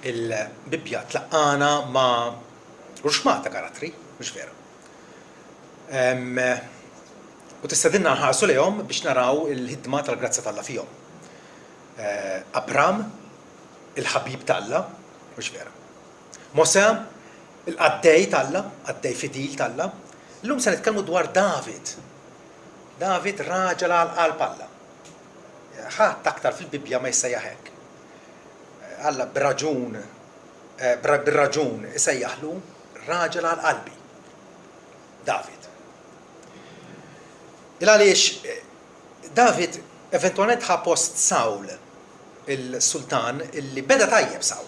il-Bibbja tlaqqana ma' ruxmata karattri, mhux vera. U tistedinna nħarsu lejhom biex naraw il-ħidma tal-grazza tal-Alla fihom. Abram, il-ħabib tal-Alla, mhux vera. Mosè, il-qaddej tal-Alla, qaddej fidil tal-Alla. Llum se nitkellmu dwar David. David raġel għal-qalb Alla. Ħadd aktar fil-Bibbja ma jsejjaħ hekk. Alla bir-raġun isejjaħlu raġel għal-qalbi. David. Il-għaliex David eventualment ħa post Sawl, il-sultan, illi beda tajjeb Sawl.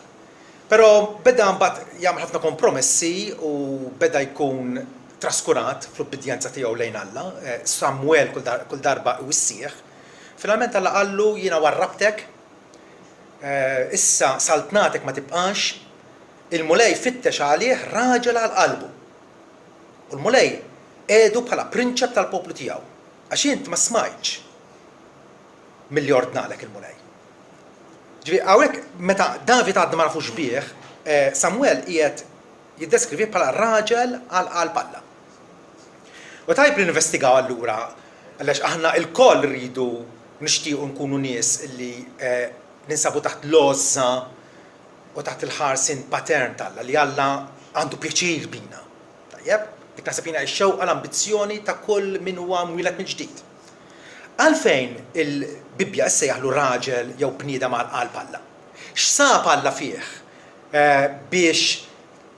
Però beda mbagħad jagħmel ħafna kompromessi u beda jkun traskurat fl-ubbidjenza tiegħu lejn Alla. Samuel kull darba wissieħ. Finalment Alla qallu jiena warrabtek, issa saltnatek ma tibqax, il-mulej fittex għalih raġel għal qalbu. U l-mulej qiegħdu bħala prinċep tal-poplu tiegħu. Għax int ma smajtx milli ordnalek il-mulej. Ġifieri hawnhekk meta David għadda ma nafux bih, Samuel qiegħed jiddeskrivi bħala raġel għal qalb Alla. U tajb li ninvestigaw allura għaliex aħna l-koll rridu nixtiequ nkunu nies li ninsabu taħt l-għoża u taħt il-ħarsin patern tal-Alla li Alla għandu pjaċir bina. Tajjeb? Dik naħseb jiena x-xewqa l-ambizzjoni ta' kull min huwa mwieled minn ġdid. Għalfejn il-Bibbja issejjaħlu raġel jew bniedem għal qalb Alla? X'sab Alla fih biex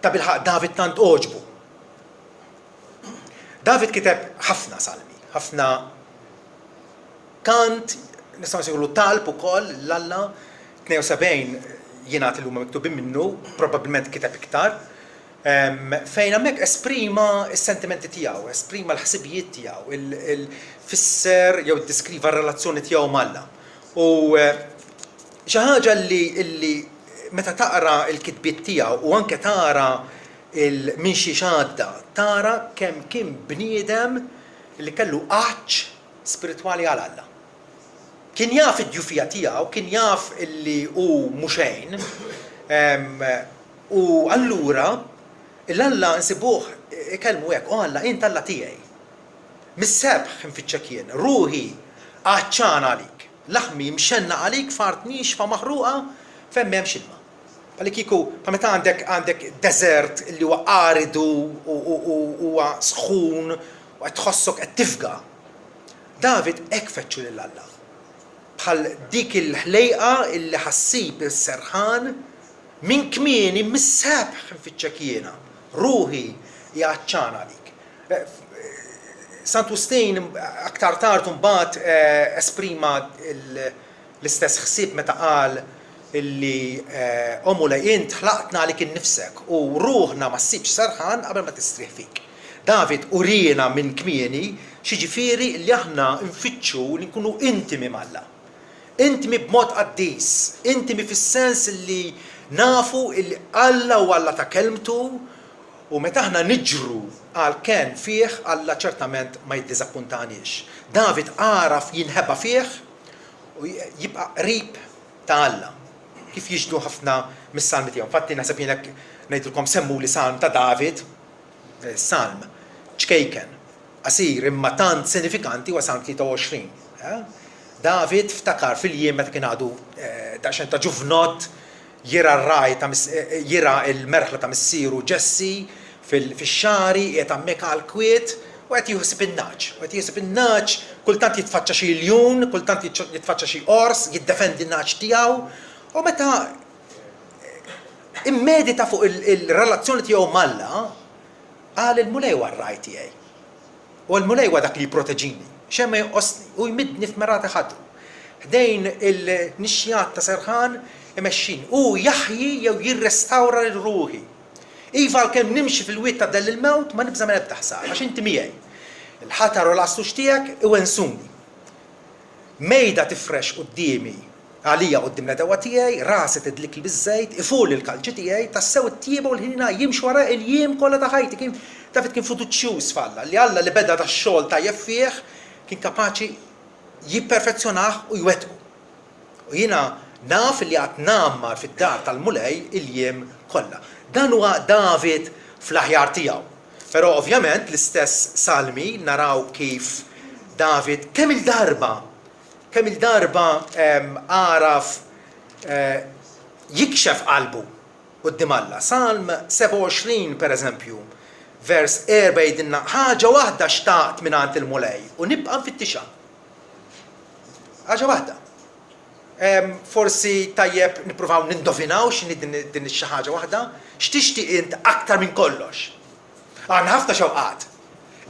ta' bilħaq David tant oġbu? David kiteb ħafna salmi, ħafna kant, nistgħu nsejħulu talb ukoll l-Alla, 72 jingħad illum miktubin minnu, probabbilment kiteb iktar, fejn hemmhekk esprima s-sentimenti tiegħu, esprima l-ħsibijiet tiegħu, fisser jew iddeskriva r-relazzjoni tiegħu mal-Alla. U xi ħaġa li meta taqra l-kitbiet tiegħu u anke tara minn xi xadda, tara kemm kien bniedem li kellu qaċċ spiritwali għal Alla. Kien jaf id-djufija tiegħu, kien jaf illi hu muxejn, u allura l-Alla nsibuh ikellmu hekk, Alla int Alla tiegħi. Mis-sebħ infittxek jien, ruħi għaċċana għalik, laħmi mxenna għalik fart nixfa maħruqa fejn m'hemmx ilma. Għalik kieku meta għandek desert li huwa aridu u huwa sħun u qed tħossok qed tifga. David hekk fettxu lil Alla. Bħal dik il-ħlejqa illi ħassib is-serħan minn kmieni mis-sebħ infittxek jiena. Ruħi jgħaċċana għalik. Sant'Ustin aktar tard mbagħad esprima l-istess ħsieb meta qal illi omula int ħlaqtna għalik innifsek u ruħna ma ssibx serħan qabel ma tistrieħ fik. David urina minn kmieni xiġifieri li aħna nfittxu li nkunu intimi mal-Alla. Intimi b'mod qaddis, intimi fis-sens li nafu illi Alla u Alla ta' kelmtu u meta aħna niġru għal kien fih Alla ċertament ma jiddiżappuntanix. David għaraf jinħeba fih u jibqa' qrib ta' Alla. Kif jiġdu ħafna mis-salmi tiegħu. Infatti naħseb jien hekk ngħidulkom semmu li salm ta' David, salm ċkejken, qasir imma tant sinifikanti wa salm 23. David ftakar fil-jiem meta kien għadu daqsxejn ta' ġuvnot jira jira l-merħla ta' missieru Jessi fix-xari qiegħed hemmhekk għall-kwiet u qed jieħseb in-naġġ. U qed jieħseb in-naġġ, kultant jitfaċċa xi ljun, kultant jitfaċċa xi qors, jiddefendi n-naġġ tiegħu. U meta immedita fuq il-relazzjoni tiegħu mal-Alla, qal il-mulej war-raj tiegħi. U l-mulej huwa dak li jipproteġini. Xejn ma jonqosni u jmidni f'merati ħadru. Ħdejn il-nixjat ta' serħan imexxin u jaħyi jew jirrestawra lil ruħi. Iva kemm nimxi fil-wiet ta' del il-mewt ma nibża minn ebda ħsara għax inti miegħi. Il-ħatar u l-astux tiegħek iwensuni. Mejda tifrex qudiemi għalija qudiem l-edewa tiegħi, rasi tidlik biż-żejt, iful il-kalġi tiegħi, tassew it-tieba u l-ħinina jimxi wara il-jiem kollha ta' ħajti. David kien fiduċjuż f'Alla li Alla li beda tax-xogħol tajjeb fih kien kapaċi jipperfezzjonah u jwettqu. U jiena Naf li għat nammar fid-dar tal-mulej il-jiem kollha. Dan huwa David fl-aħjar tiegħu. Però ovvjament l-istess salmi naraw kif David kemm il-darba għaraf jikxef qalbu quddiem Alla. Salm 27 pereżempju, vers 4 jgħidilna ħaġa waħda xtaqt mingħand il-mulej u nibqa' nfittixha. Ħaġa waħda. Forsi tajjeb nippruvaw nindovinaw x'inhi din xi ħaġa waħda, x'tixtieq int aktar minn kollox. Għandna ħafna xewqat.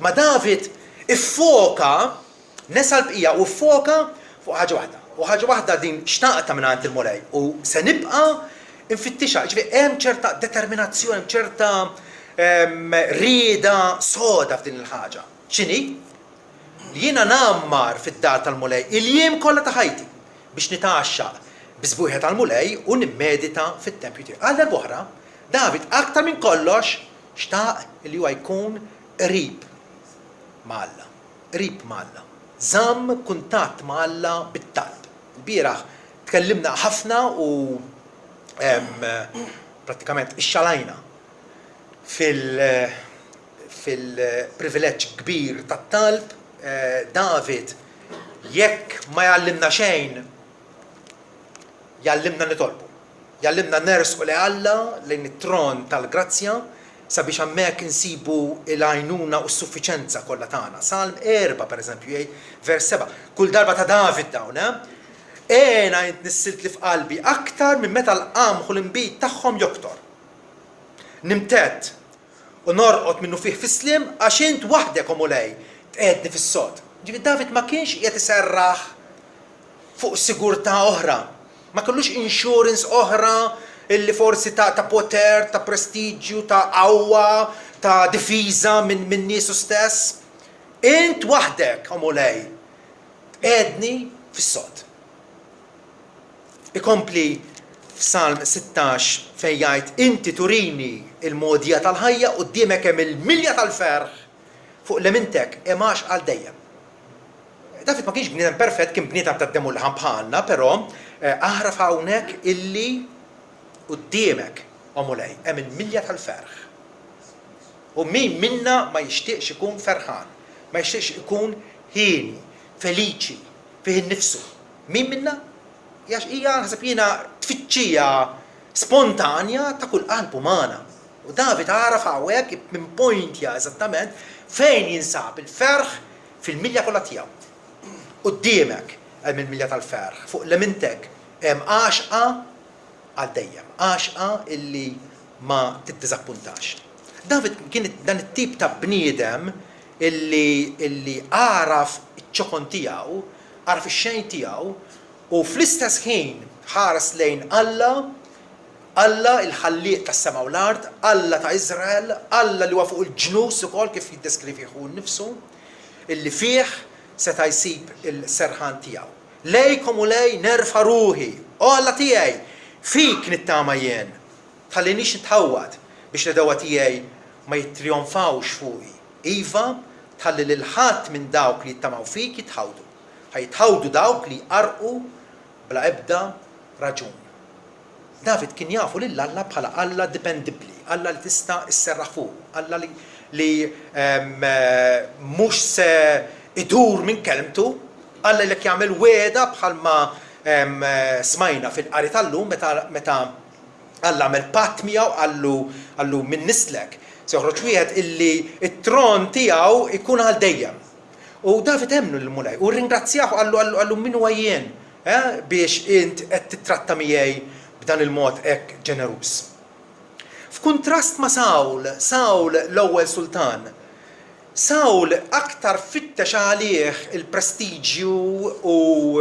Ma David iffoka nesa l-bqija u ffoka fuq ħaġa waħda. U ħaġa waħda din xtaqta mingħand il-mulej u se nibqa' nfittixha. Ġifieri hemm ċerta determinazzjoni, hemm ċerta rieda soda f'din il-ħaġa. X'inhi? Li jiena nammar fid-dar tal-mulej il-jiem kollha ta' ħajti biex nitaxxaq biżbuħja tal-mulej u nimmedita fit-tempju tiegħu. Għal darb'oħra, David aktar minn kollox xtaq li huwa jkun qrib ma' Alla. Qrib ma' Alla. Żamm kuntatt ma' Alla bit-talb. Il-bieraħ tkellimna ħafna u prattikament ixxalajna fil-privileġġ kbir tat-talb. David jekk ma jallimna xejn jallimna nitolbu. Jallimna nersqu li Alla lejn it-tron tal-grazzja sabiex hemmhekk insibu l-għajnuna u s-suffiċenza kollha tagħna. Salm 4 pereżempju jgħid vers 7. Kull darba ta' David dawn, Ena nissilt li f'qalbi aktar minn meta l-qamħu l-inbit tagħhom joktor. Nimtet u norqod minnu fih fis-sliem għax int waħdek u mulej tqedni fis-sod. Ġifieri David ma kienx qiegħed iserraħ fuq sigurtà oħra. Ma kellux insurance oħra illi forsi ta' poter, ta' prestiġju, ta' qawwa, ta' difiża minn niesu stess. Int waħdek u mulej tqedni fis-sod. Ikompli f'Salm 16 fejn jgħid inti turini il-modija tal-ħajja quddiemek hemm il-milja tal-ferħ fuq lemintek imax għal dejjem. David ma kienx bniedem perfett, kien bniedem tad-demu l-ħam bħalna, però aħraf hawnhekk illi quddiemek omulej hemm il-milja tal-ferħ. U min minna ma jixtieqx ikun ferħan, ma jixtieqx ikun ħieni, feliċi, fih innifsu. Min minna? Jax hija naħseb jiena tfittxija spontanja ta' kull qalb umana. U David għaraf hawnhekk minn pointja eżattament fejn jinsab il-ferħ fil-milja kollha tiegħu. Quddiemek hemm il-milja tal-ferħ, fuq lemintek hemm għaxqa għal dejjem, għaxqa illi ma tiddiżappuntax. David kien dan it-tip ta' bniedem illi għaraf iċ-ċokon tiegħu, għaraf ix-xejn tiegħu u fl-istess ħin ħares lejn Alla il-ħalliq tas-sema u l-ard, Alla ta' Iżrael, Alla li huwa fuq il-ġnus ukoll kif jiddeskrivihu nnifsu, illi fih seta' jsib il-serħan tiegħu. Lejkom u lej nerfa' ruħi, o Alla tiegħi, fik nittama jien, tħallinix nitħawwad biex l-dewwa tiegħi ma jittrionfawx fuqi. Iva, tħalli lil ħadd minn dawk li jittamaw fik jitħawdu. Ħajtħawdu dawk li qarqu bla ebda raġun. David kien jafu lil Alla bħala Alla dependibli, Alla li tista' isserraħ fuq, Alla li mhux se idur minn kelmtu, Alla li jagħmel weda bħalma smajna fil-qari tal-lum meta Alla għamel patt miegħu għallu minn nislek. Se joħroġ wieħed illi t-tron tiegħu ikun għal dejjem. U David hemmnu l-mulej u ringrazzjahu għallu min huwa jien biex int qed titratta miegħi b'dan il-mod hekk ġeneruż. F'kuntrast ma' Sawl l-ewwel sultan. Sawl aktar fittex għalih il-prestiġju u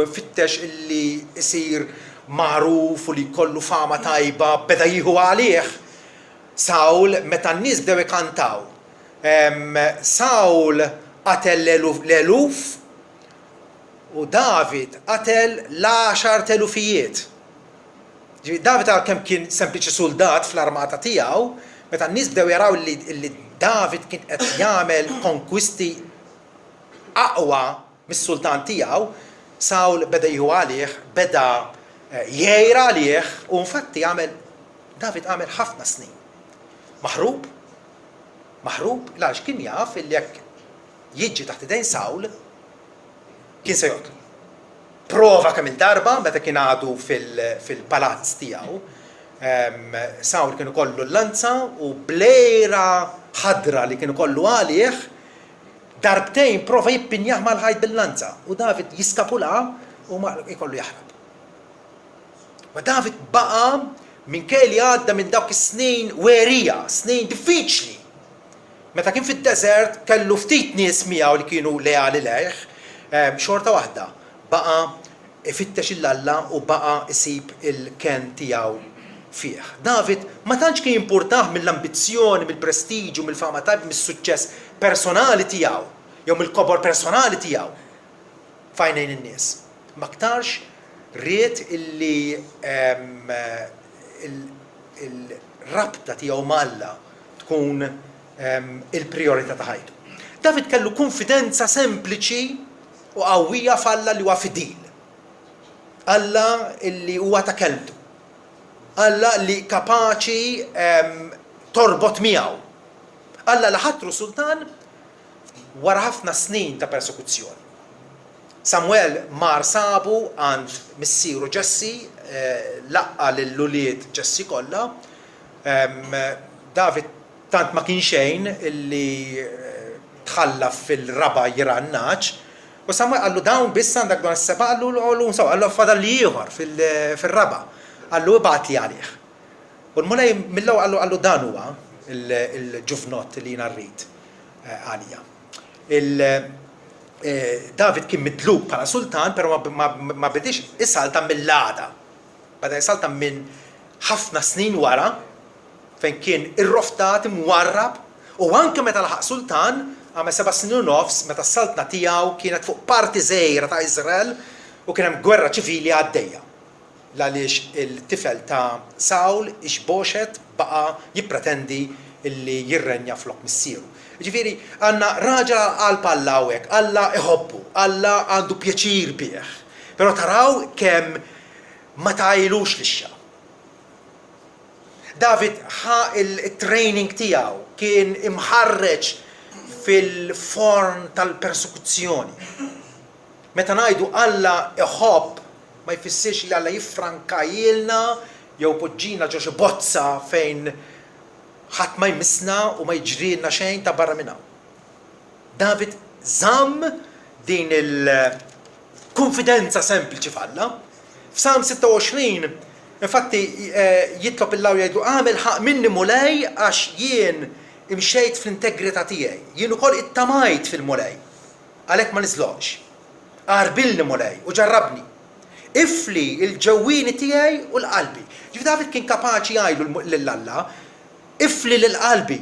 fittex illi jsir magħruf u li jkollu fama tajba beda jieħu għalih. Sawl meta n-nies bdew ikantaw. Sawl qatel l-eluf u David qatel l-10,000. David għal kemm kien sempliċi soldat fl-armata tiegħu, meta n-nies bdew jaraw li David kien qed jagħmel konkwisti aqwa mis-sultan tiegħu, Sawl beda jieħu għalih, beda jgħira għalih u infatti David għamel ħafna snin. Maħrub, għaliex kien jaf illi jekk jiġi taħt idejn Sawl kien se joqtlu. Prova kemm il-darba meta kien għadu fil-palazz tiegħu. Sawl kienu kollu l-lanza u blejra ħadra li kienu kollu għalih darbtejn prova jippinjaħ mal-ħajt bil-lanza u David jiskapula u ma jkollu jaħrab. Ma David baqa minkejn li għadda minn dawk is-snin werija, snin diffiċli. Meta kien fid-deżert kellu ftit nies miegħu li kienu leali lejh, xorta waħda baqa ifittex il-Alla u baqa isib il-ken tiegħu fih. David ma tantx kien jimpurtah mill-ambizzjoni, mill-prestiġu, mill-fama tajb, mis-suċċess personali tiegħu jew mill-kobor personali tiegħu fajnejn in-nies. Ma ktarx ried illi il-rabta tiegħu mal-Alla tkun il-priorità ta' ħajtu. David kellu konfidenza sempliċi u qawwija f'Alla li huwa fidil. Alla illi huwa ta' kelbtu. Alla li kapaċi torbot miegħu. Alla li ħattru sultan wara ħafna snin ta' persekuzzjoni. Samuel mar sabu għand missieru Ġessi, laqqa lill-ulied Ġessi kollha. David tant ma kien xejn illi tħallaf fil-raba jirannaċ. U Samuel għallu dawn biss għandak dawn is-seba' għallu fadal li ieħor fil-raba. Għallu ibgħat li għalih. U l-mulej mill-ewwel għallu dan huwa il-ġufnot li jiena rrid għalija. David kien midlub bħala sultan, però ma bidix isalta mill-għada. Bada isalta minn ħafna snin wara, fejn kien irroftat, imwarrab, u anke meta laħaq sultan, għamel 7 snin u nofs, meta s-saltna tiegħu kienet fuq parti żgħira ta' Iżrael u kien hemm gwerra ċivili għaddejja. Għaliex il-tifel ta' Sawl Ixboxet baqa jippretendi illi jirrenja flok missieru. Ġifieri għandna raġel qalb Alla hawnhekk, Alla iħobbu, Alla għandu pjaċir bih. Però taraw kemm ma tgħajlux lix-xa. David ħa il-training tiegħu kien imħarreġ fil-forn tal-persekuzzjoni. Meta ngħidu Alla iħobb ma jfissirx li Alla jiffranka jilna jew poġġina ġo xi bozza fejn ħadd ma jmissna u ma jiġrilna xejn ta' barra minn hawn. David żamm din il-konfidenza sempliċi f'Alla. F'Salm 26 infatti jitlob il-law jgħidu għamel ħaq minni mulej għax jien imxejt fl-integrità tiegħi. Jien ukoll ittamajt fil-mulej. Għalhekk ma niżlokx. Qarbilni mulej u ġarrabni. Ifli il-ġewwieni tiegħi u l-qalbi. Ġifi David kien kapaċi jgħidu lill-Alla, ifli l-qalbi.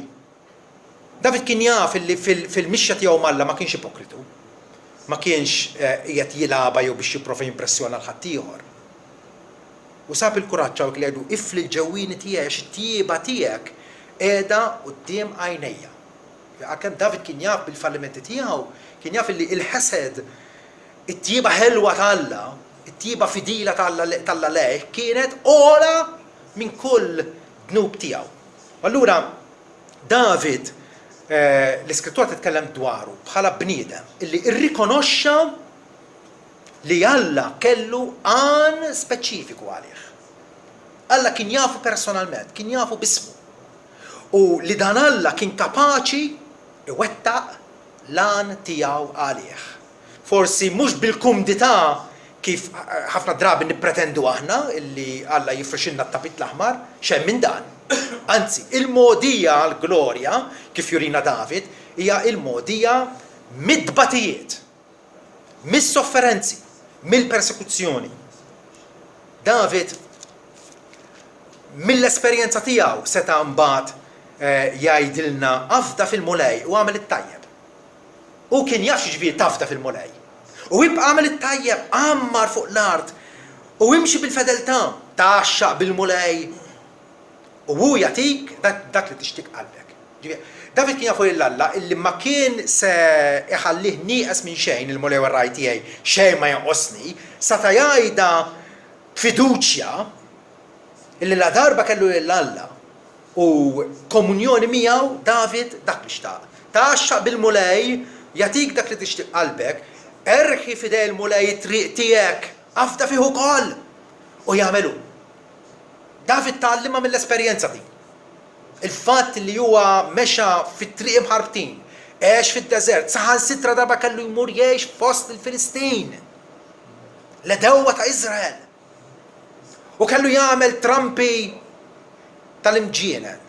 David kien jaf li fil-mixja tiegħu mal-Alla ma kienx ipokritu. Ma kienx qiegħed jilaba jew biex jipprova jimpressjona l-ħadd ieħor. U sab il-kuraġġ hawnhekk li jgħidu ifli l-ġewwieni tiegħi x-tjieba tiegħek qiegħda quddiem għajnejja. Għalkemm David kien jaf bil-fallimenti tiegħu, kien jaf li l-ħesed, it-tjieba ħelwa tal-Alla, it-tjieba fidila tal-Alla lejh kienet ola minn kull dnub tiegħu. Allura David l-iskrittura titkellem dwaru bħala bniedem illi irrikonoxxa li Alla kellu għan speċifiku għalih. Alla kien jafu personalment, kien jafu bismu. U li dan Alla kien kapaċi iwettaq l-għan tiegħu għalih. Forsi mhux bil-kumdità kif ħafna drabi nippretendu aħna illi Alla jifrexilna t-tapit l-aħmar, xejn minn dan. Anzi, il-modija għal-glorja, kif jurina David, hija il-modija mid-batijiet, mis-sofferenzi, mill-persekuzzjoni. David, mill-esperjenza tiegħu seta' mbagħad jgħidilna afda fil-mulej u għamel it-tajjeb. U kien jaf x'ġifieri tafda fil-mulej. U jibqa' għamel it-tajjeb, għammar fuq l-art u imxi bil-fedeltà, taxxaq bil-mulej. U hu jagħtik dak li tixtieq qalbek. David kien jafu lill-Alla illi ma kien se iħallih nieqes minn xejn il-mulej war-raj tiegħi xejn ma jonqosni, sa ta' jgħidha fiduċja illi la darba kellu l-Alla u komunjoni miegħu David dak li xtaq. Taxxaq bil-mulej, jatik dak li tixtieq qalbek, erħi fidej il-mulej triq tiegħek, afda fih ukoll u jagħmelu. David tgħallimha mill-esperjenza di. Il-fatt li huwa mexa fit-triq mħarbtin, għex fid-deżert, saħansitra darba kellu jmur jgħix fost il-Filistin. L-dewwa ta' Iżrael. U kellu jagħmel trampi tal-imġienen.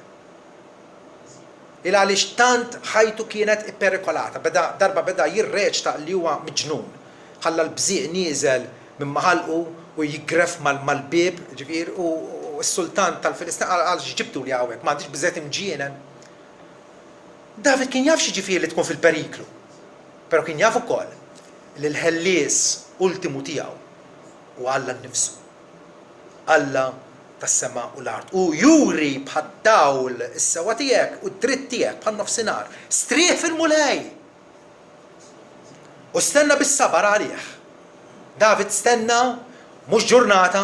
Il għaliex tant ħajtu kienet ipperikolata. Darba beda jirreċta li huwa miġnun. Ħalla l-bżieq nieżel minn maħalqu u jigref mal-bib, ġifier, u s-sultan tal-Filistin għal ġibtu li hawnhekk, m'għandix biżgħet imġienen. David kien jaf xi ġifier li tkun fil-periklu. Però kien jaf ukoll li l-ħellies ultimu tiegħu u Alla nnifsu. Alla tas-sema u l-art. U juri bħad-dawl is-sewa tiegħek u d-dritt tiegħek bħan-nofsinhar. Strieħ fil-mulej. U stenna bis-sabar għalih. David stenna mhux ġurnata,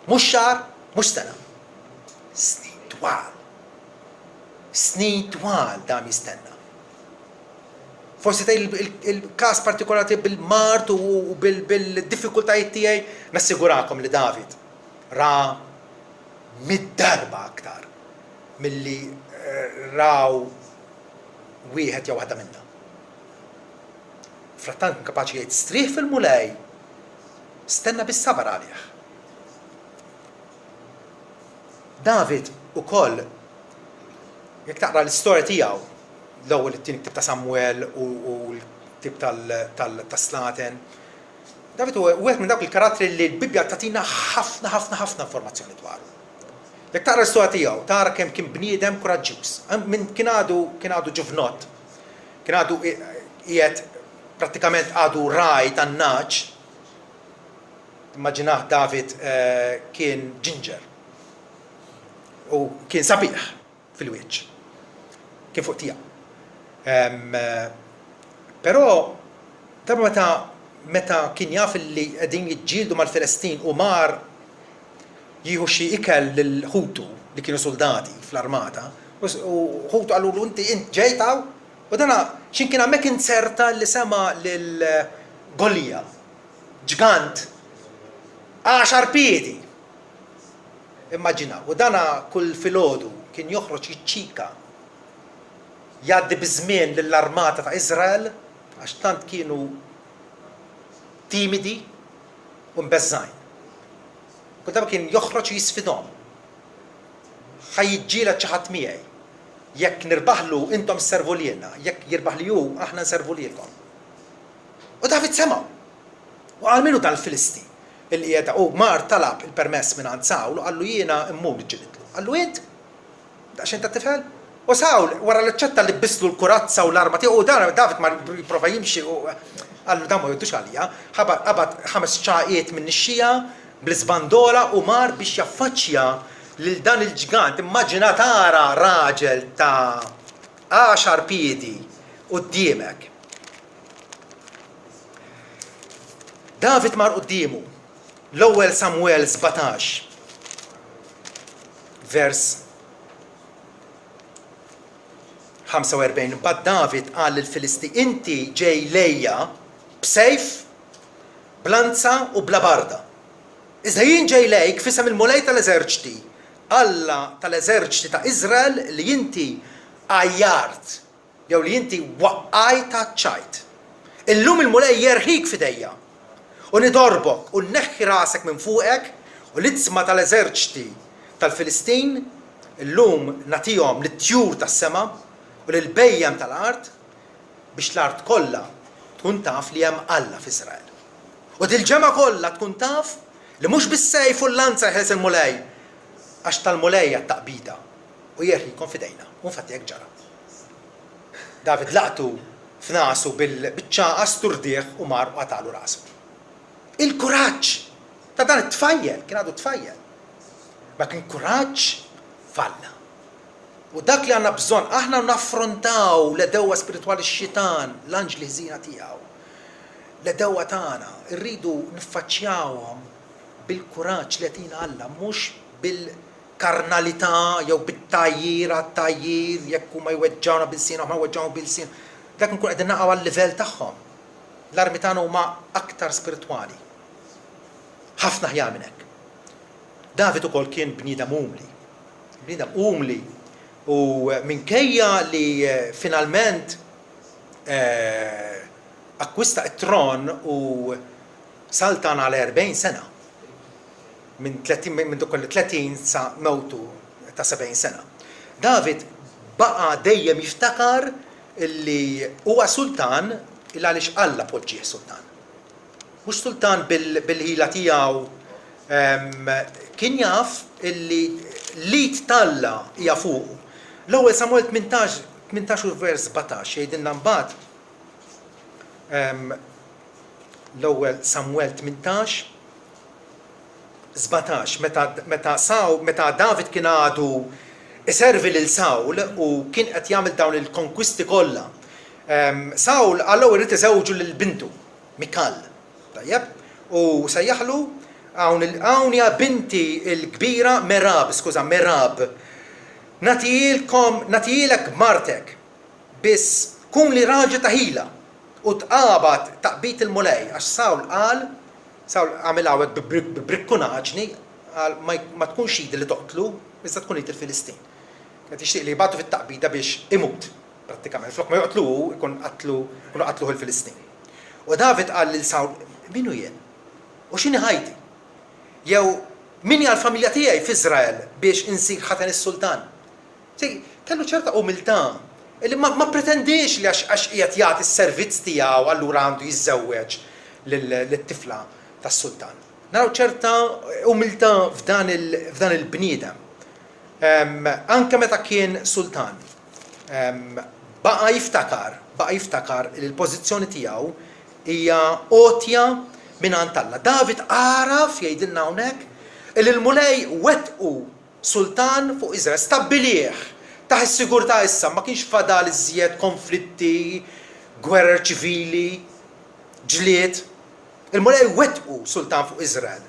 mhux xahar, mhux sena. Snin twal. Snin twal dam jistenna. Forsi ta' il-każ partikolari bil-mart u bil-diffikultajiet tiegħi nassigurakom li David ra mid-darba aktar milli raw wieħed jew waħda minnha. Frattant kapaċi jgħid strieħ fil-mulej, stenna bis-sabar għalih. David ukoll jekk taqra l-istorja tiegħu l-ewwel it-tieni ktib ta' Samwel u l-ktib tas-Slaten. David huwa wieħed minn dawk il-karattri li l-Bibja tagħtina ħafna informazzjoni dwaru. Jekk taqra l-istorja tiegħu, tara kemm kien bniedem kuraġġjuż. Kien għadu ġuvnot, kien għadu qiegħed prattikament għadu raj tan-naġ. Immaġinah David kien ginger u kien sabiħ fil-wiċċ. Kien fuq tiegħu. Però darba meta kien jaf li qegħdin jiġġieldu mal-Filistin u mar jieħu xi ikel lil-Ħutu li kienu soldati fl-armata u Ħutu qalu inti ġej taw u dana x'in kien hemmhekk inserta li sema lil Golija ġgant 10 piedi. Immaġinaw, u dana kull filgħodu kien joħroġ jiċċika jgħaddi biż-żmien lill-armata ta' Iżrael għax tant kienu timidi u mbeżżajn. Kull darba kien joħroġ jisfidhom. Ħajjiġġieled xi ħadd miegħi. Jekk nirbaħlu intom sservu lilna, jekk jirbaħ li hu aħna nservu lilkom. U David sema' u għal minu tal-Filistin il-qiegħda u mar talab il-permess minn għand Sawl u qallu jiena immur niġġielidlu. Qallu int? Daqsxejn ta' tifel? U Sawl wara l-ċetta li bbislu l-kurazza u l-arma tiegħu u David ma jipprova jimxi u qallu dan ma jgħidux għalija, qabad 5 ċaqiet minn ix-xija bl-isbandola u mar biex jaffaċċja lil dan il-ġgant. Immaġina tara raġel ta' 10 piedi quddiemek. David mar quddiemu l-ewwel Samwel 17 vers 45. Bad David qal lill-Filisti inti ġej lejja b'sejf, blanza u bla barda. Iżda jien ġej lejk fisem il-mulej tal-eżerċti, Alla tal-eżerċti ta' Iżrael li inti għajjart jew li inti waqqajt ċajt. Illum il-mulej jerħik fidejja u nidorbok u nneħħi rasek minn fuqek u l-itzma tal-eżerċti tal-Filistin illum nagħtihom lit-tjur tas-sema u lill-bejjem tal-art biex l-art kollha tkun taf li hemm Alla f'Iżrael. U dil-ġema kollha tkun taf li mhux bis-sejf u l-lanza jħeles il-mulej għax tal-mulej għat-taqbida u jerħikom fidejna. U infatti hekk ġara. David laqtu f'nasu bil-ċaqa sturdieħ u mar u għatalu rasu. Il-kuraġġ ta' dan it-tfajjel, kien għadu tfajjel. Ma kien kuraġġ falla. U dak li għandna bżonn aħna naffrontaw l-edewwa spiritwali x-xitan, l-anġli ħżina tiegħu. L-edewwa tagħna rridu niffaċċjawhom bil-kuraġġ li tina Alla, mhux bil-karnalità jew bit-tajjir għat-tajjir jekk huma jweġġawna bil-sin ma jweġġawna bil-sin. Dak nkun qegħdin naqgħu għal-livell tagħhom. L-armi tagħna huma aktar spiritwali. Ħafna ħjar minn hekk. David ukoll kien bniedem umli. Bniedem umli u minkejja li finalment akkwista t-tron u saltan għal 40 sena. Minn dak 30 sa mewtu ta' 70 sena. David baqa' dejjem jiftakar illi huwa sultan il għaliex Alla poġġih sultan. Mhux sultan bil-ħila tiegħu kien jaf illi lit Alla hija fuq. L-ewwel Samuel 18 u vers 17 jgħidilna mbagħad l-ewwel Samuel 18 17 meta David kien għadu iservi lil Sawl u kien qed jagħmel dawn il-konkwisti kollha. Sawl għallu irid iżewġu lil bintu Mikal. Tajjeb? U sejjaħlu hawn hija binti l-kbira Merab. Natijilek martek biss kun li raġel ta' ħila u tqabad taqbit il-mulej għax Sawl għamil għawek b'brikkunaġni ma tkunx xidi li toqtlu, iżda tkun il-Filistin. Għet jixtieq li jibgħatu fit-taqbida biex imut, prattikament. Flok ma joqtlu, ikun qatluh il-Filistin. U David qal lil Sawl, minu jien? U x'inhi ħajti? Jew min hija l-familja tiegħi f'Iżrael biex insir ħaten is-sultan? Kellu ċerta umiltà li ma pretendix li għax qiegħed jagħti s-servizz tiegħu allura għandu jiżżewweġ lit-tifla tas-sultan. Naraw ċerta umiltà f'dan il-bniedem. Anke meta kien sultan. Baqa' jiftakar li l-pożizzjoni tiegħu hija għotja mingħand Alla. David għaraf jgħidilna hawnhekk li l-mulej wettqu sultan fuq Iżrael, stabbilih taħ is-sigurtà issa ma kienx fadal iżjed konflitti, gwerer ċivili, ġlied. Il-mulej wettqu sultan fuq Iżrael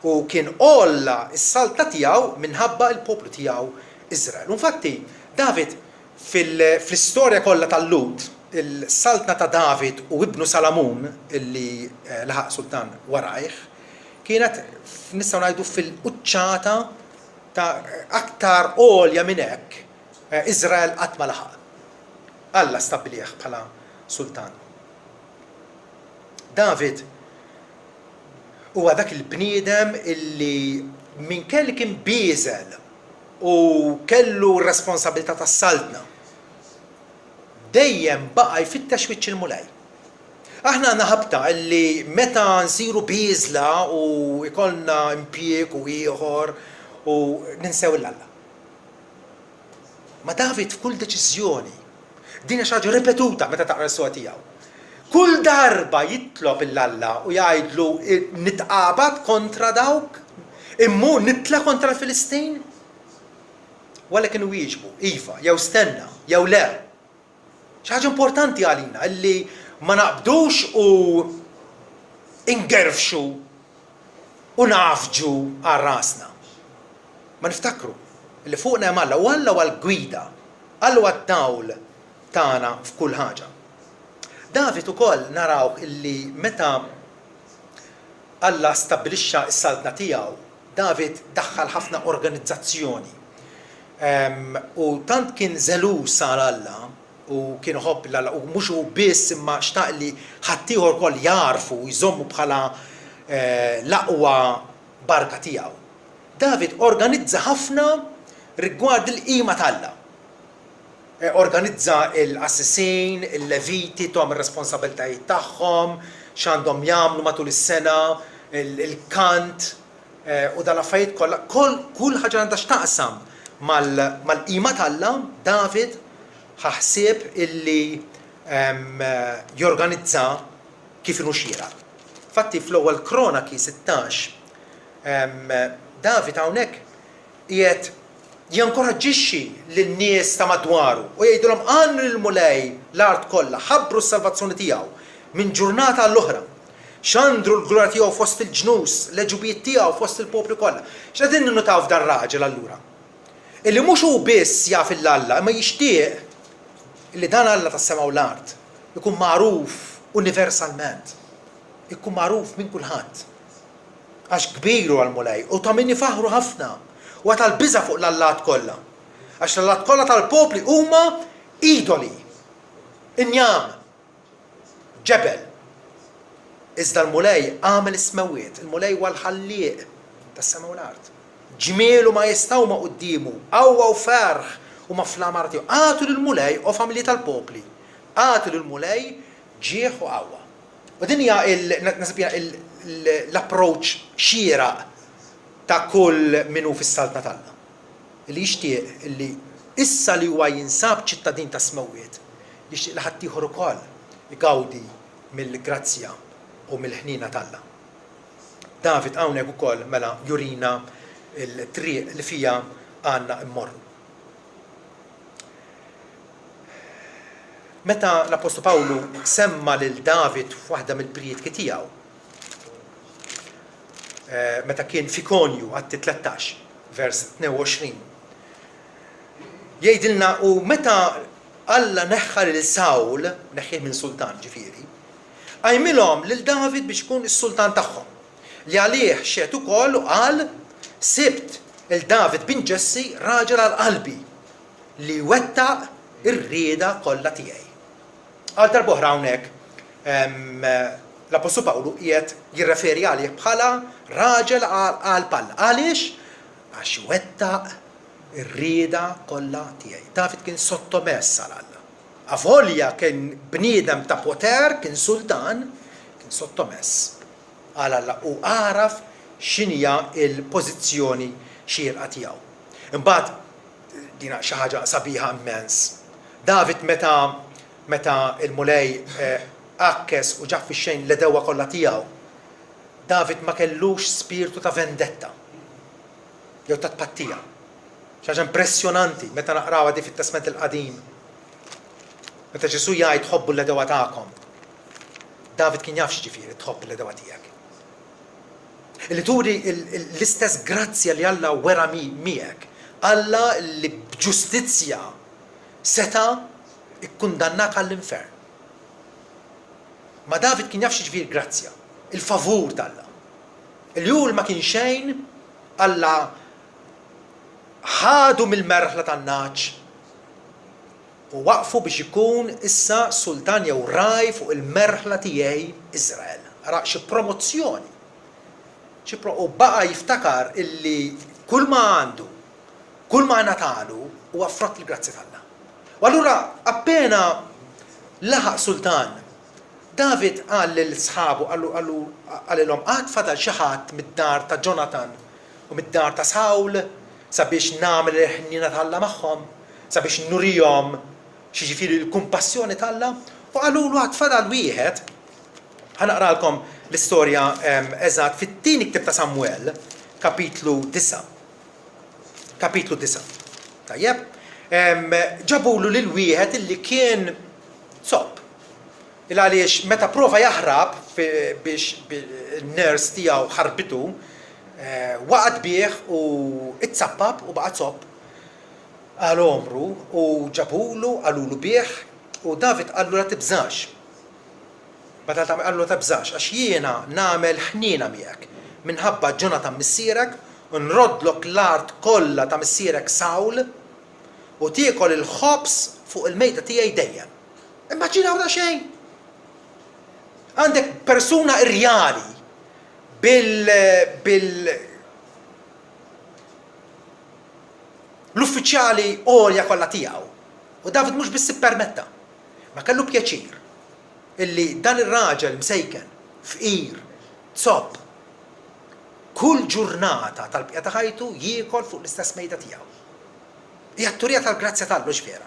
u kien olla s-salta tiegħu minħabba l-poplu tiegħu Iżrael. Infatti, David fl-istorja kollha tal-Lut, il-saltna ta' David u ibnu Salamun illi laħaq sultan warajh, kienet nistgħu ngħidu fil-quċċata ta' aktar għolja minn hekk Iżrael qatt ma laħaq. Alla stabbilih bħala sultan. David huwa dak il-bniedem illi minn kelli kien bieżel u kellu r-responsabilità tas-saltna. Dejjem baqa' jfittex wiċċ il-mulej. Aħna għandna ħabta illi meta nsiru bieżla u jkollna impjieg u ieħor u ninsew il-Alla. Ma David f'kull deċiżjoni din xi ħaġa ripetuta meta taqra s-suwa tiegħu. Kull darba jitlob il-Alla u jgħidlu nitqabad kontra dawk, immu nitla kontra l-Filistin. Wala kienu jieġbu, iva, jew stenna, jew le. Xi ħaġa importanti għalina illi ma naqbdux u ingerfxu u nafġu għal rasna. Ma niftakru illi fuqna hemm Alla u Alla huwa l-gwida, Alla huwa d-dawl tagħna f'kull ħaġa. David ukoll narawh illi meta Alla stabbilixxa s-saltna tiegħu, David daħħal ħafna organizzazzjoni. U tant kien żelus għal Alla u kien ħobb l-Alla u mhux hu biss imma xtaq li ħaddieħor ukoll jarfu jżommu bħala l-aqwa barka tiegħu. David organizza ħafna rigward il-qima tal-Alla. Organizza l-assessin, il-leviti, tom ir-responsabiltajiet tagħhom, x'għandhom jagħmlu matul is-sena, il-kant u dal-affarijiet kollha, kull ħaġa għandha x'taqsam mal-qima tal-Alla, David ħaħsieb illi jorganizza kif inhu xieraq. Fatti fl-ewwel Kronaki 16 David hawnhekk qiegħed jankoraġġixxi lin-nies ta' madwaru u jgħidulhom għannu l-mulej l-art kollha ħabbru s-salvazzjoni tiegħu minn ġurnata għall-oħra x'għandru l-glorja tiegħu fost il-ġnus, l-eġubijiet tiegħu fost il-poplu kollha. X'qegħdin ninnutaw f'dan raġel allura? Illi mhux hu biss jaf il-Alla, imma jixtieq illi dan Alla tas-sema u l-art ikun magħruf universalment. Ikun magħruf minn kulħadd. Għax kbiru għal-mulej u ta' minni faħru ħafna u tal-biża fuq l-allat kollha. Għax l-allat kollha tal-popli huma idoli, injam, ġebel. Iżda l-mulej għamel ismewiet, il-mulej huwa l-ħallieq tas-sema u l-art. Ġmielu ma jistgħu ma quddiemu, qawwa u ferħ u ma flamar tiegħu. Għatu lill-mulej u familji tal-popli. Għatu lill-mulej ġieħ u qawwa. U din hija l-approach xieraq ta' kull minnu fis-saltna tagħna. Li jixtieq illi issa li huwa jinsab ċittadin ta' smewiet, jixtieq li ħadd ieħor ukoll igawdi mill-grazzja u mill-ħnina tagħna. David hawnhekk ukoll mela jurina l-triq li fija għandna immorru. Meta l-Apostolu Pawlu semma lil David f'waħda mill-prijiet tiegħu, meta kien f'Ikonju għatti 13, vers 22. Jgħidilna u meta Alla neħħa lil Sawl, neħħih minn sultan ġifieri, għajmilhom lil David biex ikun is-sultan tagħhom. Li għalih xed ukoll u qal sibt il-David bin Ġessi raġel għal qalbi li wettaq ir-rieda kollha tiegħi. Għal darbohra hawnhekk l-Apostolu Pawlu qiegħed jirreferi għalih bħala raġel għal palla. Għaliex? Għax wettaq ir-rieda kollha tiegħi. David kien sottomess għal Alla. Avolja kien bniedem ta' poter, kien sultan, kien sottomess għal Alla u għaraf x'inhija l-pożizzjoni xierqa tiegħu. Imbagħad dina xi ħaġa sabiħa immens. David meta il-mulej akkes u ġaf fix-xejn l-edewa kollha tiegħu, David ma kellux spiritu ta' vendetta jew ta' tpattija. Xi ħaġa impressjonanti meta naqrawha di fit-Testament il-Qadim. Meta Ġesu jgħid tħobbu l-edewa tagħkom. David kien jaf x'ġifieri tħobb l-edewa tiegħek. Illi turi l-istess grazzja li Alla wera miegħek. Alla li b'ġustizzja seta' ikkundannak għall-infern. Ma David kien jaf x'ġifieri grazzja, il-favur tal-Alla. Il-jul ma kien xejn, Alla ħadu mill-merħla tan-naċ u waqfu biex ikun issa sultan jew raj fuq il-merħla tiegħi Iżrael. Ara xi promozzjoni. U baqa jiftakar illi kull ma għandu, kull ma natalu huwa frott il-grazzi tal-Alla. U allura appena laħaq sultan, David qal lil sħabu għalilhom qatt fadal xi ħadd mid-dar ta' Jonathan u mid-dar ta' Sawl sabiex nagħmel il-ħnina tal-Alla magħhom, sabiex nurihom xi ġifieri l-kumpassjoni tal-Alla, u qalulu qatt fadal wieħed. Ħanaqralkom l-istorja eżatt fit-tieni ktieb ta' Samwell, kapitlu 9. Kapitlu 9. Tajjeb? Ġabulu lil wieħed illi kien sopp. Il-għaliex meta prova jaħrab biex il-ners tiegħu ħarbitu, waqgħet bih u itsappab u baqa' sopp għal omru u ġabulu għalulu bih u David qallu la tibżax. Bata qallu la tibżax għax jiena nagħmel ħnina miegħek minħabba Jonathan missierek u nroddlok l-art kollha ta' missierek Sawl u tiekol il-ħobs fuq il-mejta tiegħi dejjem. Immaġinaw da xejn. Għandek persuna irjali l-uffiċjali għolja kollha tiegħu. U David mhux biss ippermetta, ma kellu pjaċir illi dan ir-raġel msejken fqir, tsobb, kull ġurnata tal-bqija ta' ħajtu jiekol fuq l-istess mejda tiegħu. Hija t-turija tal-grazzja tal-lu ġfiera.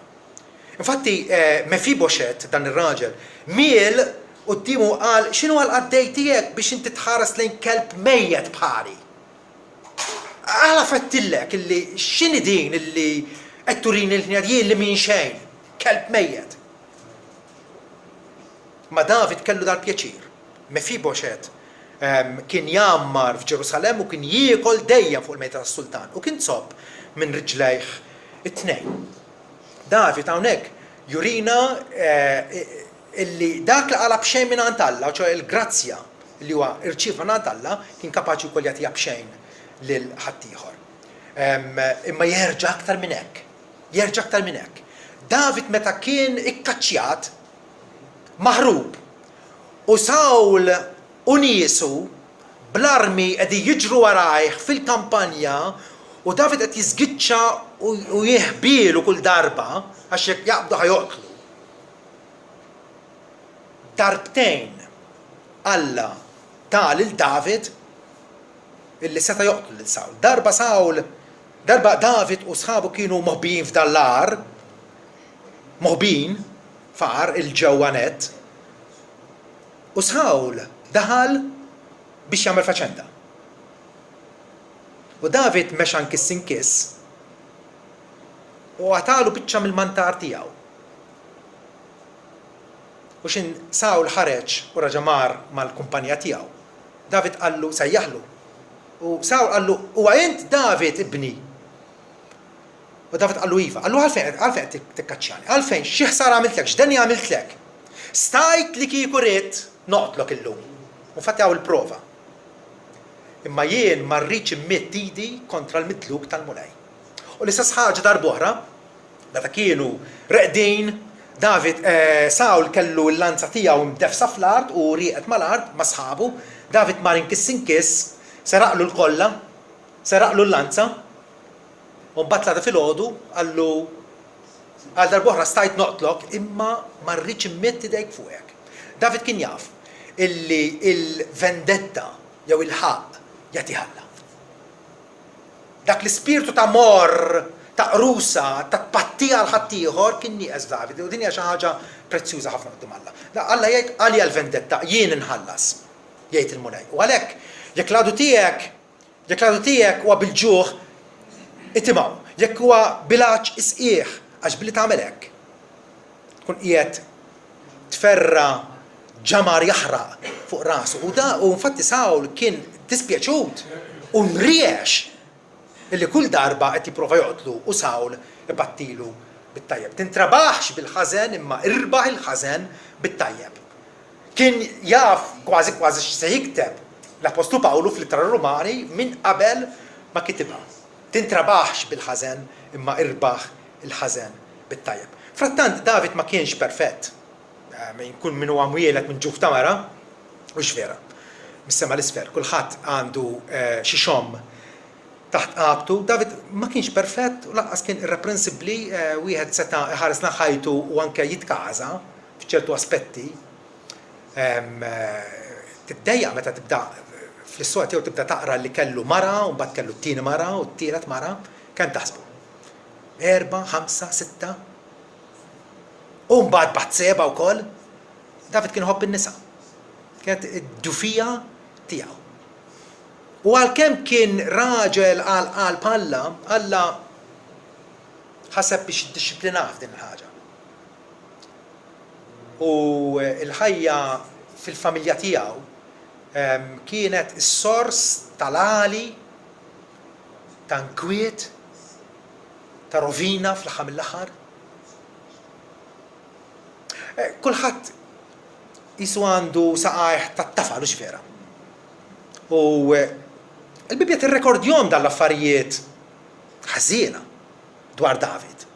Infatti Mefiboshet dan ir-raġel miel quddiemu qal x'inhu għal-qaddej tiegħek biex inti tħares lejn kelb mejjed bħali. Għala fettillek illi x'inhi din illi qed turini l-ħnjadjien li min xejn, kelb mejjed. Ma David kellu dal-pjaċir Mefiboshet kien jammar f'Ġerusalem u kien jiekol dejjem fuq il-mejda tas-sultan u kien sob minn riġlejh it-tnejn. David hawnhekk jurina illi dak li qala b'xejn minn Alla, ċo il-grazzja li huwa irċieva minn Alla kien kapaċi wkoll jagħtiha b'xejn lil ħaddieħor. Imma jerġa' aktar minn hekk. Jerġa' aktar minn hekk. David meta kien ikkaċċjat maħrub u Sawl u niesu bl-armi qegħdin jiġru warajh fil-kampanja u David qed jiżgiċċa u jieħbielu kull darba għax jekk jaqbdu ħajoqtlu. Darbtejn Alla ta' lil David illi seta' joqtlu lil Sawl. Darba David u sħabu kienu moħbin f'dallar, moħbin far il-ġewwanet, u Sawl daħal biex jagħmel faċenda. U David mexa nkiss u għatalu biċċa mill-mantar tiegħu. U xin Sawl ħareġ u raġamar mal-kumpanija tiegħu. David qallu sejjaħlu. U Sawl qallu huwa int David ibni. U David qallu iva. Qallu għalfejn tikkaċċjani. Għalfejn xi ħsara għamiltlek, x'danni għamiltlek. Stajt li kieku ried noqtlok illum. U fatti għaw il-prova. Imma jien ma rridx immitt idi kontra l-midluk tal-mulej. U l-istess ħaġa darb'oħra, meta kienu reqdin, Sawl kellu l-lanza tiegħu mdefsa fl-art u rieqet mal-art ma' sħabu, David mar inkiss, seraqlu l-kolla, seraqlu l-lanza, u mbagħad fil-ħodu għallu għal darb'oħra stajt noqtlok imma ma rridx immitt idejk fuqek. David kien jaf illi il-vendetta jew il-ħaq jagħti ħalla. Dak l-ispirtu ta' mor, ta' qrusa, ta' tpattija l ħaddieħor kien nieqes David u din hija xi ħaġa prezzjuża ħafna qudiem Alla. Alla jgħid għalija l-vendetta jien inħallas jgħid il-mulej. U għalhekk jekk l-għadu tiegħek huwa bil-ġuħ itimgħu, jekk huwa bilanċ isqieħ għax billi tagħmel hekk. Tkun qiegħed tferra ġamar jaħraq fuq rasu u infatti Sawl kien dispjaċut u mriex illi kull darba qed jipprova joqtlu u Sawl ibattilu bit-tajjeb. Tintrabaħx bil-ħażen imma irbaħ il-ħażen bit-tajjeb. Kien jaf kważi x'se jikteb l-Apostlu Pawlu fl-Ittra Rumani minn qabel ma kitibha. Tintrabaħx bil-ħażen imma irbaħ il-ħażen bit-tajjeb. Frattant David ma kienx perfett. Kun min huwa mwieled minn ġuf ta' mara, mhux vera. Mis-sema l-isfer, kulħadd għandu xi xomm taħt qabtu. David ma kienx perfett u laqqas kien irreprensibbli, wieħed seta' ħares ħajtu u anke jitkaża f'ċertu aspetti. Tiddejjaq meta tibda fl-istorja tiegħu tibda taqra li kellu mara u mbagħad kellu t-tieni mara u t-tielet mara, kemm taħsbu? 4, 5, 6. U mbagħad Batseba wkoll. David kien ħobb in-nisa. Kienet id-dufija tiegħu. U għalkemm kien raġel għal Alla, Alla ħaseb biex jiddixxiplinah f'din il-ħaġa. U l-ħajja fil-familja tiegħu kienet is-sors tal-għali, ta' nkwiet, ta' rovina fl-aħħar mill-aħħar. Kulħadd jisu għandu saqajh tat-tafal u x'vera. U l-Bibja tirrekordjhom dal-affarijiet ħażiena dwar David.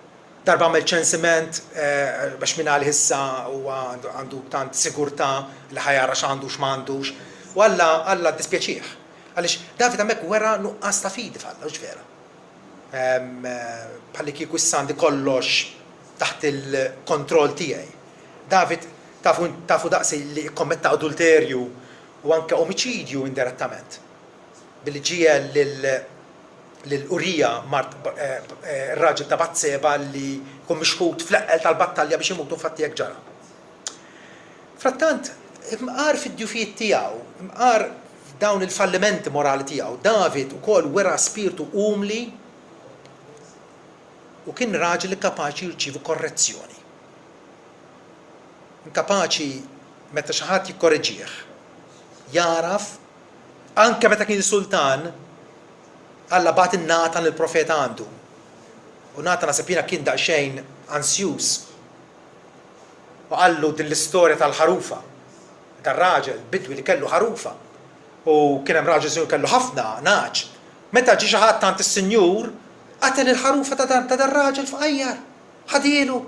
Darba għamel ċensiment biex minn għal issa u għandu tant sigurtà li ħajara x'għandu x'm'għandux. U Alla dispjaċih. Għaliex David hemmhekk wera nuqqas ta' fidi f'Alla u x'vera. Bħalli kieku issa għandi kollox taħt il-kontroll tiegħi. David tafu daqsi li kommetta adulterju u anke omicidju indirettament. Billi ġiel lil-Urija r-raġel ta' Batseba li kun mixħut fl-eqqel tal-battalja biex imutu fatti jekk ġara. Frattant, imqar fid-djufijiet tiegħu, imqar dawn il-fallimenti morali tiegħu, David ukoll wera spiritu umli u kien raġel kapaċi jirċievu korrezzjoni. Inkapaċi meta xi ħadd jikkorreġih jaraf anke meta kien sultan Alla bat Natan il-profeta għandu. U Natan nasibina kien daqsxejn ansjus. U għallu din l-istorja tal-ħarufa, tar-raġel bidwi li kellu ħarufa. U kien hemm raġel sinjur kellu ħafna naċ. Meta ġi xi ħadd tant is-sinjur, qatel il-ħarufa ta' dar-raġel f'qajjar, ħadielu.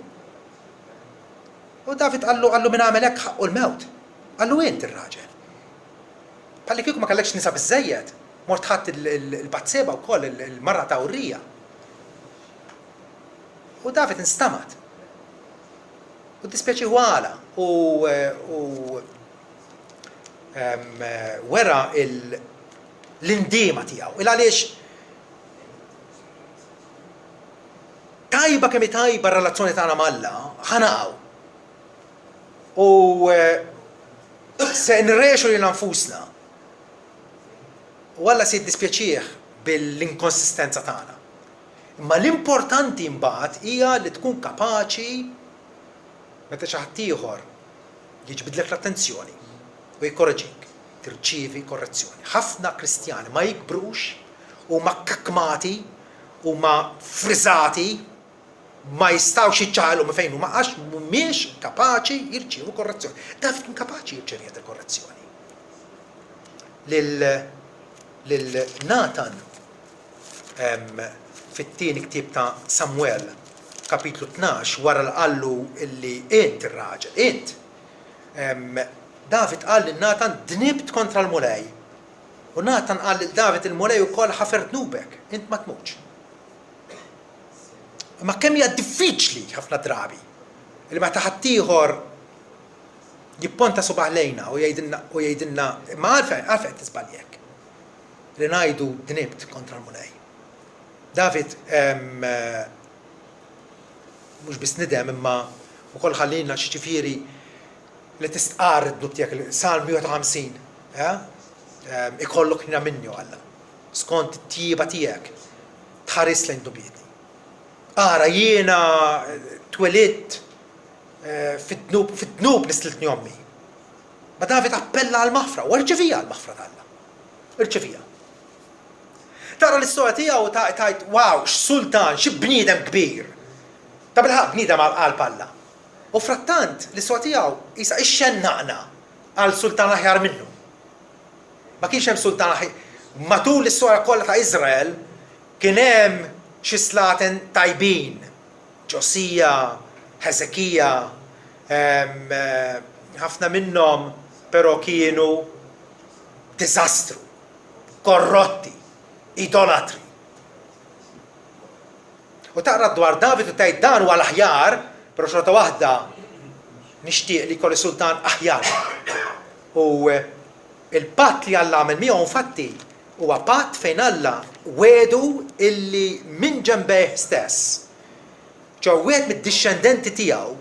U David għallu min għamel hekk ħaqqu l-mewt. Għallu int ir-raġel. Palli kieku ma kellekx nisa biżżejjed, mort ħadd il-Batseba wkoll il-marra ta' Urrija. U David instamat. U dispjaċi għala u wera l-indima tiegħu. Il-għaliex tajba kemm tajba r-relazzjoni tagħna malla ħanaqgħu. U se nirrexu lil nfusna. U Alla se jiddispjaċih bil-inkonsistenza tagħna. Imma l-importanti mbagħad hija li tkun kapaċi meta xi ħadd ieħor jiġbidlek l-attenzjoni u jkorreġik, tirċievi korrezzjoni. Ħafna Kristjani ma jikbrux u ma kakmati u ma frizzati ma jistgħux jiċċaqalqu ma fejn huma għax mhumiex kapaċi jirċievu korrezzjoni. David kien kapaċi jirċievi il-korrezzjoni. Lil Natan fit-tieni ktieb ta' Samuel kapitlu 12 wara li qallu illi int ir-raġel, int. David qal lil Natan dnibt kontra l-mulej. U Natan qal lil David il-mulej ukoll ħafert nubek, int ma tmutx. Ma kemm hija diffiċli ħafna drabi li meta ħadd ieħor jipponta subaħ lejna u jgħidilna ma għalfejn tisbal hekk. Li ngħidu dnibt kontra l-mulej. David mhux biss nidem imma wkoll ħallina xiġifieri li tistqar id-dnub tiegħek Salm 150, ikollok ħina minnu Alla. Skont it-tjieba tiegħek tħares lejn dubjietni. Ara jiena twelidt fit-dnub li stiltni ommi. Ma David appella għall-maħfra u rċevija għall-maħfra t'Alla. Irċevija. Tara l-istorja tiegħu tajt wow, x'sultan, xi bniedem kbir. Ta' bilħaq bniedem qalb Alla. U frattant l-istorja tiegħu isa ixxennaqna għal sultan aħjar minnu. Ma kienx hemm sultan aħjar. Matul l-istorja kollha ta' Iżrael kien hemm xi slaten tajbin. Ġosija, Ħeżekija, ħafna minnhom però kienu diżastru, korrotti, idolatri. U taqra dwar David u tgħid dan huwa l-aħjar, però xorta waħda nixtieq li jkolli sultan aħjar. U il-patt li Alla għamel miegħu infatti huwa patt fejn Alla wedu illi minn ġembejh stess. ċew wieħed mid-dixxendenti tiegħu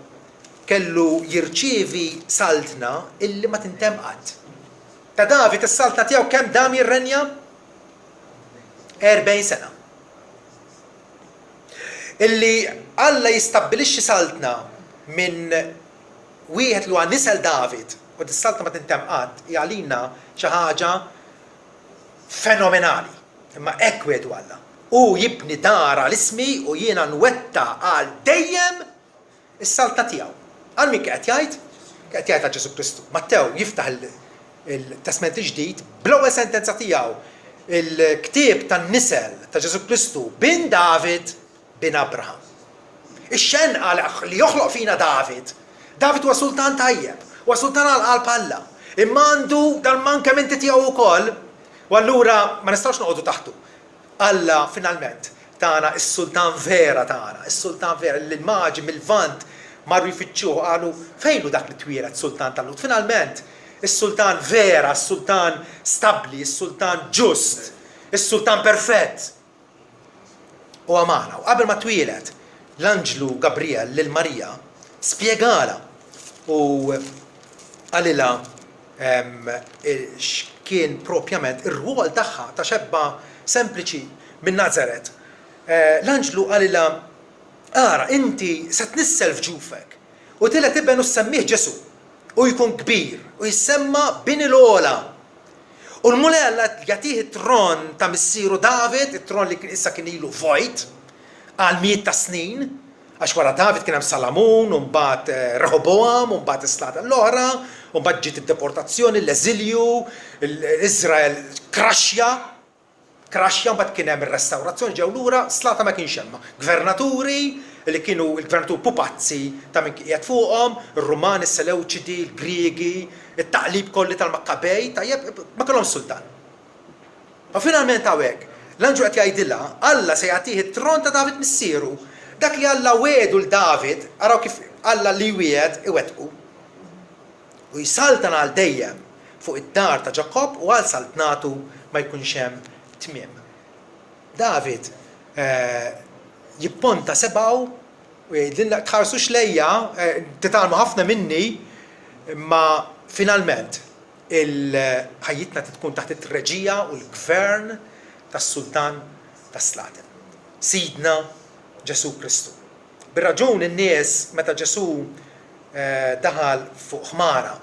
kellu jirċievi saltna illi ma tintemm qatt. Ta' David is-saltna tiegħu kemm dam jirrenja? 40 sena. Illi Alla jistabbilixxi saltna minn wieħed li huwa nisel David u dis-saltna ma tintemm qatt hija għalina xi ħaġa fenomenali. Imma hekk wedu Alla. U jibni dara l-ismi u jiena nwetta għal dejjem is-saltna tiegħu. Għal min qed jgħid? Qed jgħid ta' Ġesu Kristu. Mattew jiftaħ il-Testament il-ġdid bl-ewwel sentenza tiegħu il-ktieb tan-nisel ta' Ġesu Kristu bin David bin Abraham. Ix-xenn qal li joħloq fina David. David huwa sultan tajjeb, huwa sultan għal qalb Alla. Imma għandu dal-mankamenti tiegħu wkoll u allura ma nistgħux noqogħdu taħtu. Alla finalment tagħna is-sultan vera tagħna, is-sultan vera l-maġi mill-Vant marru jfittxuh qalu fejn hu dak li twielet sultan tal-Lut. Finalment is-sultan vera, is-sultan stabbli, is-sultan ġust, is-sultan perfett. U għamana, u qabel ma twielet l-Anġlu Gabriel lil Marija spjegala u għalila x'kien propjament ir-rwol tagħha ta' xebba sempliċi minn Nazaret. L-Anġlu għalila ara inti se tnissel f'ġufek u tila tibben u semmih Ġesu u jkun kbir u jissemma bin il-ola U l-mulella jagħtih it-tron ta' missieru David, it-tron li issa kien ilu vojt, għal miet ta' snin, għax wara David kien hemm Salamun, u mbagħad Rehoboam, u mbagħad is-slata l-oħra, u mbagħad ġiet id-deportazzjoni, l-eżilju, Iżrael kraxja, mbagħad kien hemm ir-restawrazzjoni ġew lura, slata ma kienx hemm. Gvernaturi li kienu il-gvernatur pupazzi ta' min qiegħed fuqhom, ir-Rumani, is-Selewċidi, il-Griegi, it-taqlib kolli tal-Makkabej, tajjeb ma kellhom sultan. Ma finalment hawnhekk, l-anġu qed jgħidilha, Alla se jagħtih it-tron ta' David missieru. Dak li Alla wedu l-David, araw kif Alla li wiegħed iwettqu. U jisaltan għal dejjem fuq id-dar ta' Ġakob u għal saltnatu ma jkunx hemm tmiem. David jipponta sebaw u jgħidilna tħarsux lejja, titgħalmu ħafna minni, ma finalment ħajjitna tkun taħt it-reġija u l-gvern tas-Sultan tas-Slatin. Sidna Ġesu Kristu. Bir-raġun in-nies meta Ġesu daħal fuq ħmara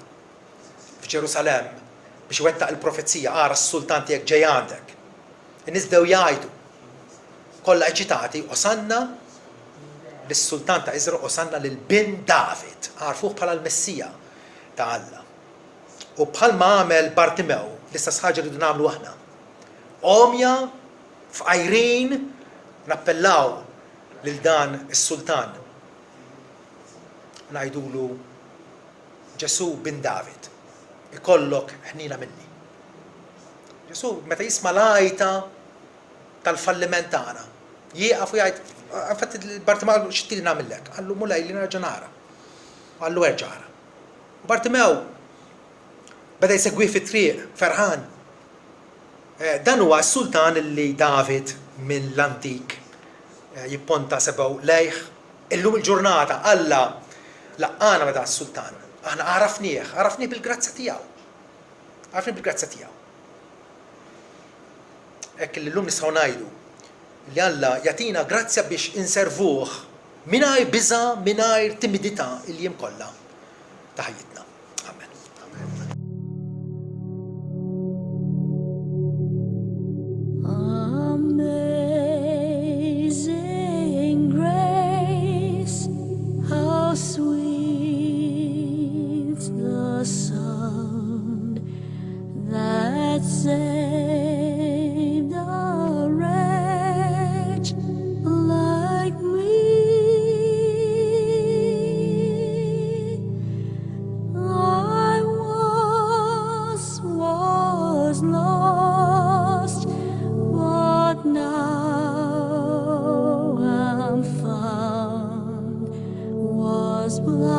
f'Ġerusalem biex iwettaq il-profezija ara s-sultan tiegħek ġej għandek. In-nies bdew jgħidu kollha eċitati osanna lis-sultan ta' Iżra, osanna lil bin David, għarfuh bħala l-Messija ta' Alla. U bħalma għamel Bartimew, l-istess ħaġa rridu nagħmlu aħna. Omja f'qajrin nappellaw lil dan is-sultan. Ngħidulu Ġesu bin David, ikollok ħnina minni. Ġesu meta jisma' l-għajta tal-falliment tagħna, jieqaf u jgħid, infatti Bartimew x'tili nagħmellek? Qallu mulej li nerġa' nara. Qallu erġa' ara. U Bartimew beda jsegwih fit-triq ferħan. Dan huwa s-sultan li David minn l-antik jipponta sebgħu lejh. Illum il-ġurnata Alla laqqana meta s-sultan. Aħna għarafnieh bil-grazza tiegħu. Għarafnieh bil-grazza tiegħu. Hekk illum nistgħu ngħidu li Alla jagħtina grazzja biex inservuh mingħajr biża', mingħajr timidità il-jiem kollha ta' ħajjitna. Amen. Amazing grace, how sweet the sound that saved a wretch like me. I was lost, but now I'm found, was blind.